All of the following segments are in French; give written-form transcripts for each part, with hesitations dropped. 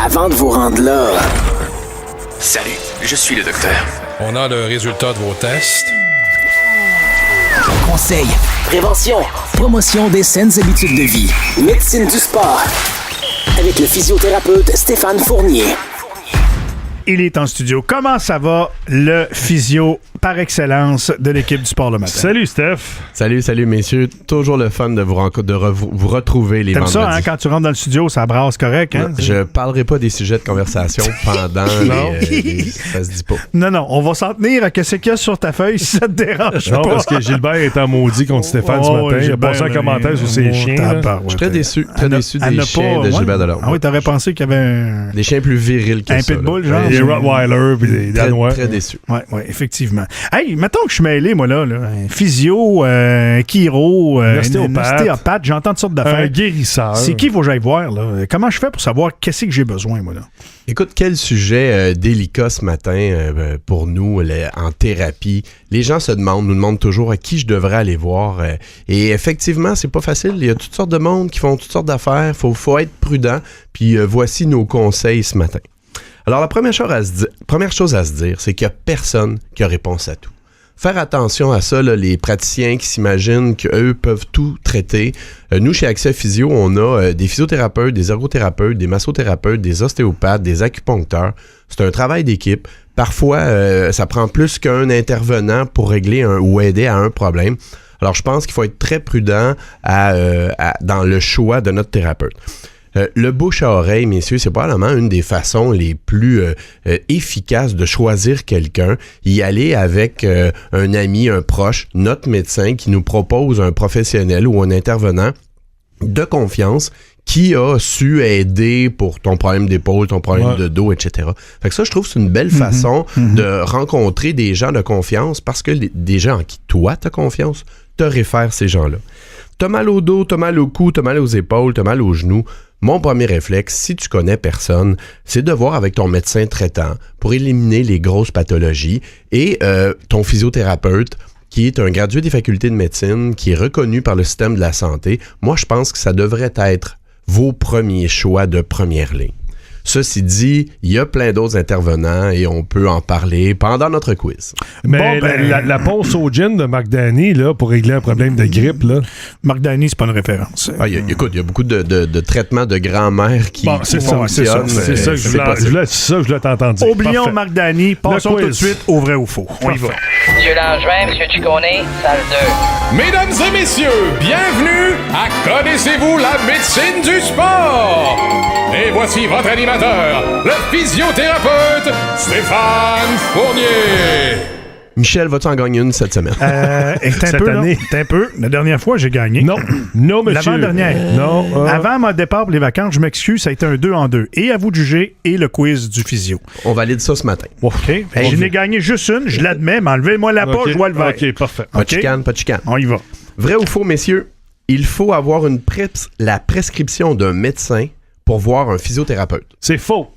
Avant de vous rendre là... Salut, je suis le docteur. On a le résultat de vos tests. Conseils, prévention, promotion des saines habitudes de vie, médecine du sport. Avec le physiothérapeute Stéphane Fournier. Il est en studio. Comment ça va, le physio par excellence de l'équipe du Sport le matin? Salut, Steph. Salut, messieurs. Toujours le fun de vous retrouver les vendredis. T'aimes ça, hein, quand tu rentres dans le studio, ça brasse correct, hein? Je parlerai pas des sujets de conversation pendant ça se dit pas. Non, on va s'en tenir à ce qu'il y a sur ta feuille, si ça te dérange Non, pas. parce que Gilbert est en maudit contre Stéphane ce matin. Il a passé un commentaire sur ses chiens. Je suis très déçu des chiens de Gilbert Delorme. Ah oui, t'aurais pensé qu'il y avait des chiens plus virils que un ça. Un pitbull, genre? Des Rottweiler puis des Danois. Très déçu. Oui, effectivement. Hey, mettons que je suis mêlé, moi, là. Un physio, un chiro, un ostéopathe, j'entends toutes sortes d'affaires. Un guérisseur. C'est qui faut que j'aille voir, là? Comment je fais pour savoir qu'est-ce que j'ai besoin, moi, là? Écoute, quel sujet délicat ce matin pour nous en thérapie. Les gens nous demandent toujours à qui je devrais aller voir. Et effectivement, c'est pas facile. Il y a toutes sortes de monde qui font toutes sortes d'affaires. Faut être prudent. Puis voici nos conseils ce matin. Alors, la première chose à se dire, c'est qu'il n'y a personne qui a réponse à tout. Faire attention à ça, là, les praticiens qui s'imaginent qu'eux peuvent tout traiter. Nous, chez Accès Physio, on a des physiothérapeutes, des ergothérapeutes, des massothérapeutes, des ostéopathes, des acupuncteurs. C'est un travail d'équipe. Parfois, ça prend plus qu'un intervenant pour régler ou aider à un problème. Alors, je pense qu'il faut être très prudent dans le choix de notre thérapeute. Le bouche à oreille, messieurs, c'est probablement une des façons les plus efficaces de choisir quelqu'un. Y aller avec un ami, un proche, notre médecin qui nous propose un professionnel ou un intervenant de confiance qui a su aider pour ton problème d'épaule, ton problème de dos, etc. Fait que ça, je trouve que c'est une belle façon de rencontrer des gens de confiance parce que des gens en qui toi, tu as confiance, te réfèrent ces gens-là. T'as mal au dos, t'as mal au cou, t'as mal aux épaules, t'as mal aux genoux. Mon premier réflexe, si tu connais personne, c'est de voir avec ton médecin traitant pour éliminer les grosses pathologies et ton physiothérapeute qui est un gradué des facultés de médecine, qui est reconnu par le système de la santé. Moi, je pense que ça devrait être vos premiers choix de première ligne. Ceci dit, il y a plein d'autres intervenants et on peut en parler pendant notre quiz. Mais la ponce au gin de Marc Dany, là, pour régler un problème de grippe, là. Marc Dany, c'est pas une référence. Écoute, il y a beaucoup de traitements de grand-mère qui fonctionnent. C'est ça que je voulais t'entendre dire. Oublions Parfait. Marc Dany, passons tout de suite au vrai ou faux. On y va. Monsieur Langevin, Monsieur Ciccone, salle 2. Mesdames et messieurs, bienvenue à Connaissez-vous la médecine du sport? Et voici votre animateur, le physiothérapeute Stéphane Fournier. Michel, vas-tu en gagner une cette semaine? Cette année. Un peu. La dernière fois, j'ai gagné. Non, monsieur. L'avant-dernière. Non. Avant mon départ pour les vacances, je m'excuse, ça a été un 2 en 2. Et à vous de juger, et le quiz du physio. On valide ça ce matin. OK. Je n'ai gagné juste une, je l'admets, mais enlevez-moi la poche, je vois le verre. OK, parfait. Pas de chicane. On y va. Vrai ou faux, messieurs? Il faut avoir la prescription d'un médecin pour voir un physiothérapeute. C'est faux.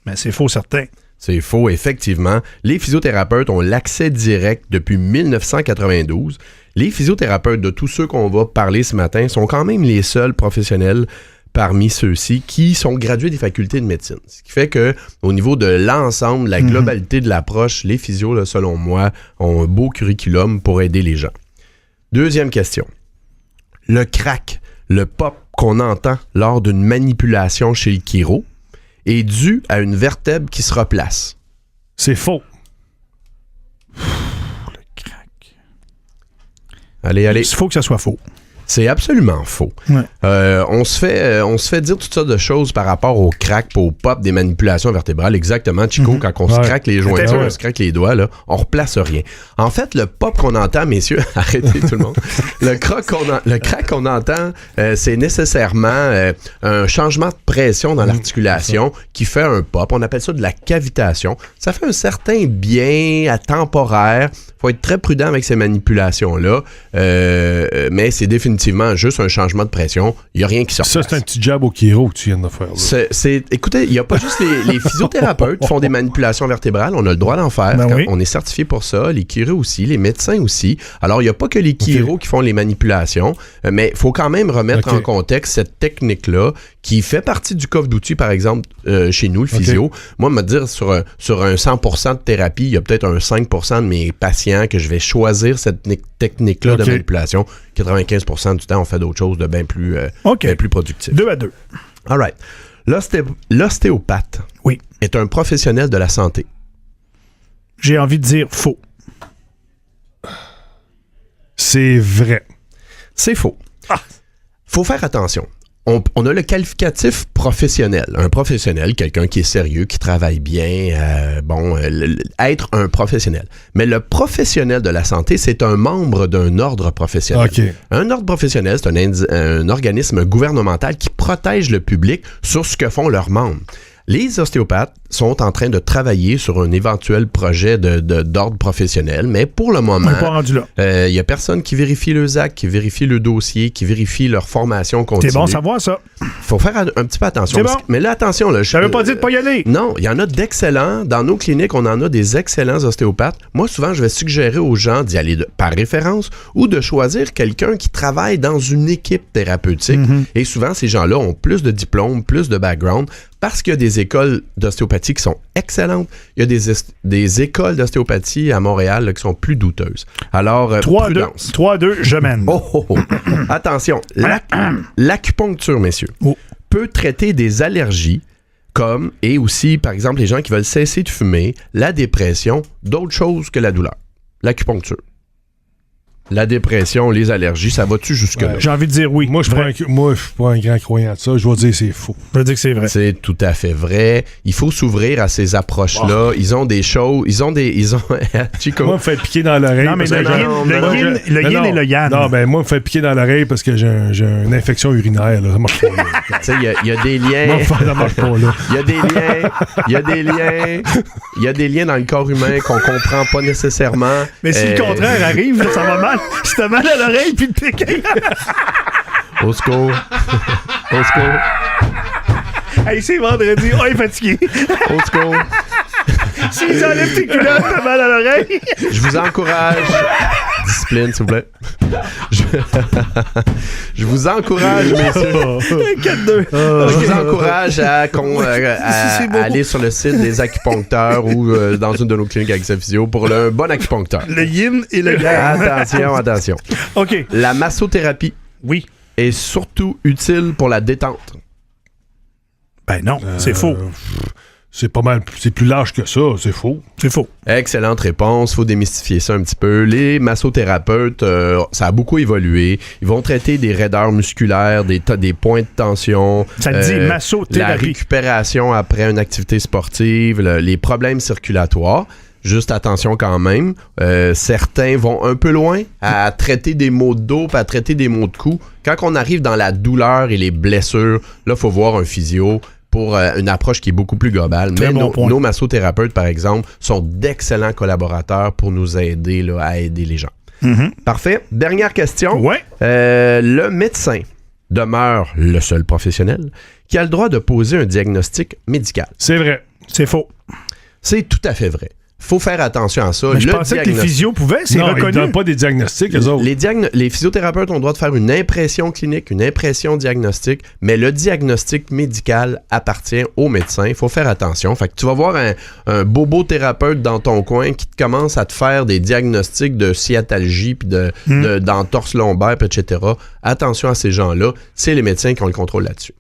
Mais c'est faux, certain. C'est faux, effectivement. Les physiothérapeutes ont l'accès direct depuis 1992. Les physiothérapeutes de tous ceux qu'on va parler ce matin sont quand même les seuls professionnels parmi ceux-ci qui sont gradués des facultés de médecine. Ce qui fait que au niveau de l'ensemble, la globalité de l'approche, les physios, là, selon moi, ont un beau curriculum pour aider les gens. Deuxième question. Le crack, le pop qu'on entend lors d'une manipulation chez le chiro est dû à une vertèbre qui se replace. C'est faux. Le crack. Allez. Il faut que ça soit faux. C'est absolument faux. Ouais. On se fait dire toutes sortes de choses par rapport au crack, au pop des manipulations vertébrales. Exactement, Chico, quand on se craque les jointures, on se craque les doigts, là, on replace rien. En fait, le pop qu'on entend, messieurs, arrêtez tout le monde, le crack qu'on entend, c'est nécessairement un changement de pression dans l'articulation qui fait un pop. On appelle ça de la cavitation. Ça fait un certain bien temporaire. Faut être très prudent avec ces manipulations-là, mais c'est définitivement juste un changement de pression. Il n'y a rien qui sort. Ça, c'est un petit jab au chiro que tu viens de faire. Là. Écoutez, il n'y a pas juste les physiothérapeutes qui font des manipulations vertébrales. On a le droit d'en faire. Oui. On est certifié pour ça. Les chiros aussi, les médecins aussi. Alors, il n'y a pas que les chiros qui font les manipulations, mais il faut quand même remettre en contexte cette technique-là qui fait partie du coffre d'outils, par exemple, chez nous, le physio. Moi, me dire sur un 100% de thérapie, il y a peut-être un 5% de mes patients que je vais choisir cette technique-là de manipulation. 95% du temps, on fait d'autres choses de bien plus productives. 2-2. All right. L'ostéopathe est un professionnel de la santé. J'ai envie de dire faux. C'est vrai. C'est faux. Faut faire attention. On a le qualificatif professionnel. Un professionnel, quelqu'un qui est sérieux, qui travaille bien, être un professionnel. Mais le professionnel de la santé, c'est un membre d'un ordre professionnel. Okay. Un ordre professionnel, c'est un organisme gouvernemental qui protège le public sur ce que font leurs membres. Les ostéopathes sont en train de travailler sur un éventuel projet d'ordre professionnel, mais pour le moment, il n'y a personne qui vérifie le ZAC, qui vérifie le dossier, qui vérifie leur formation continue. C'est bon savoir ça. Faut faire un petit peu attention. C'est bon. Mais là, attention. Là, ça veut pas dire de pas y aller. Non, il y en a d'excellents. Dans nos cliniques, on en a des excellents ostéopathes. Moi, souvent, je vais suggérer aux gens d'y aller par référence ou de choisir quelqu'un qui travaille dans une équipe thérapeutique. Mm-hmm. Et souvent, ces gens-là ont plus de diplômes, plus de background, parce qu'il y a des écoles d'ostéopathie qui sont excellentes. Il y a des écoles d'ostéopathie à Montréal là, qui sont plus douteuses. Alors, 3-2, je mène. Attention, l'acupuncture, messieurs, peut traiter des allergies comme, et aussi, par exemple, les gens qui veulent cesser de fumer, la dépression, d'autres choses que la douleur. L'acupuncture. La dépression, les allergies, ça va-tu jusque-là? J'ai envie de dire oui. Moi, je suis pas un grand croyant de ça. Je vais dire que c'est faux. Je vais dire que c'est vrai. C'est tout à fait vrai. Il faut s'ouvrir à ces approches-là. Wow. Ils ont des choses. Chico. Moi, me fait piquer dans l'oreille. Non, mais le yin et le yang. Non, ben moi, me fait piquer dans l'oreille parce que j'ai une infection urinaire. Là. Ça marche pas, là. Tu sais, il y a des liens. Ça marche pas, là. Il y a des liens dans le corps humain qu'on comprend pas nécessairement. Mais si le contraire arrive, là, ça va mal. Si t'as mal à l'oreille puis le piqué. Au secours. Au secours. Hey, c'est vendredi. Oh, il est fatigué. Au secours. S'ils enlèvent tes culottes, t'as mal à l'oreille. Je vous encourage. Discipline, s'il vous plaît. Je vous encourage, messieurs. 4-2. Je vous encourage à aller sur le site des acupuncteurs ou dans une de nos cliniques avec Physio pour un bon acupuncteur. Le yin et le yang. Attention. OK. La massothérapie est surtout utile pour la détente. Ben non, c'est faux. C'est pas mal, c'est plus large que ça, c'est faux. C'est faux. Excellente réponse, faut démystifier ça un petit peu. Les massothérapeutes, ça a beaucoup évolué. Ils vont traiter des raideurs musculaires, des points de tension. Ça le dit, massothérapie. La récupération après une activité sportive, les problèmes circulatoires. Juste attention quand même, certains vont un peu loin à traiter des maux de dos, à traiter des maux de cou. Quand on arrive dans la douleur et les blessures, là, il faut voir un physio pour une approche qui est beaucoup plus globale. Mais nos massothérapeutes, par exemple, sont d'excellents collaborateurs pour nous aider là, à aider les gens. Mm-hmm. Parfait. Dernière question. Ouais. Le médecin demeure le seul professionnel qui a le droit de poser un diagnostic médical. C'est vrai. C'est faux. C'est tout à fait vrai. Faut faire attention à ça. Mais je pensais que les physios pouvaient, c'est reconnu. Ils ne donnent pas des diagnostics, eux autres. Les physiothérapeutes ont le droit de faire une impression clinique, une impression diagnostique, mais le diagnostic médical appartient au médecin. Il faut faire attention. Fait que tu vas voir un bobo thérapeute dans ton coin qui commence à te faire des diagnostics de sciatalgie, puis d'entorse lombaire, etc. Attention à ces gens-là. C'est les médecins qui ont le contrôle là-dessus.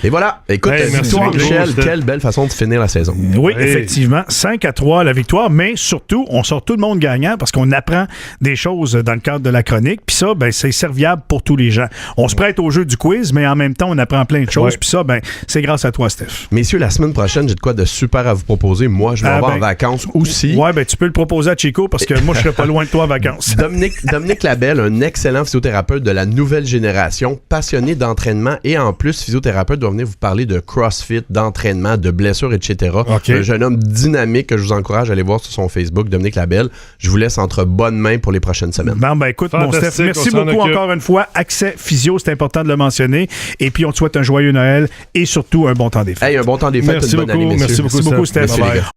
Et voilà. Écoute, victoire, Michel, quelle belle façon de finir la saison. Oui, effectivement. 5-3 la victoire, mais surtout, on sort tout le monde gagnant parce qu'on apprend des choses dans le cadre de la chronique. Puis ça, ben, c'est serviable pour tous les gens. On se prête au jeu du quiz, mais en même temps, on apprend plein de choses. Puis ça, ben, c'est grâce à toi, Steph. Messieurs, la semaine prochaine, j'ai de quoi de super à vous proposer. Moi, je m'en vais en vacances aussi. Ouais, ben, tu peux le proposer à Chico parce que moi, je serais pas loin de toi en vacances. Dominique Labelle, un excellent physiothérapeute de la nouvelle génération, passionné d'entraînement et en plus, physiothérapeute, doit venir vous parler de CrossFit, d'entraînement, de blessures, etc. Okay. Un jeune homme dynamique que je vous encourage à aller voir sur son Facebook, Dominique Labelle. Je vous laisse entre bonnes mains pour les prochaines semaines. Bon, ben écoute, mon Steph, merci beaucoup encore une fois. Accès Physio, c'est important de le mentionner. Et puis, on te souhaite un joyeux Noël et surtout un bon temps des fêtes. Hey, un bon temps des fêtes, une bonne année, messieurs. Merci beaucoup, Steph. Merci, les gars.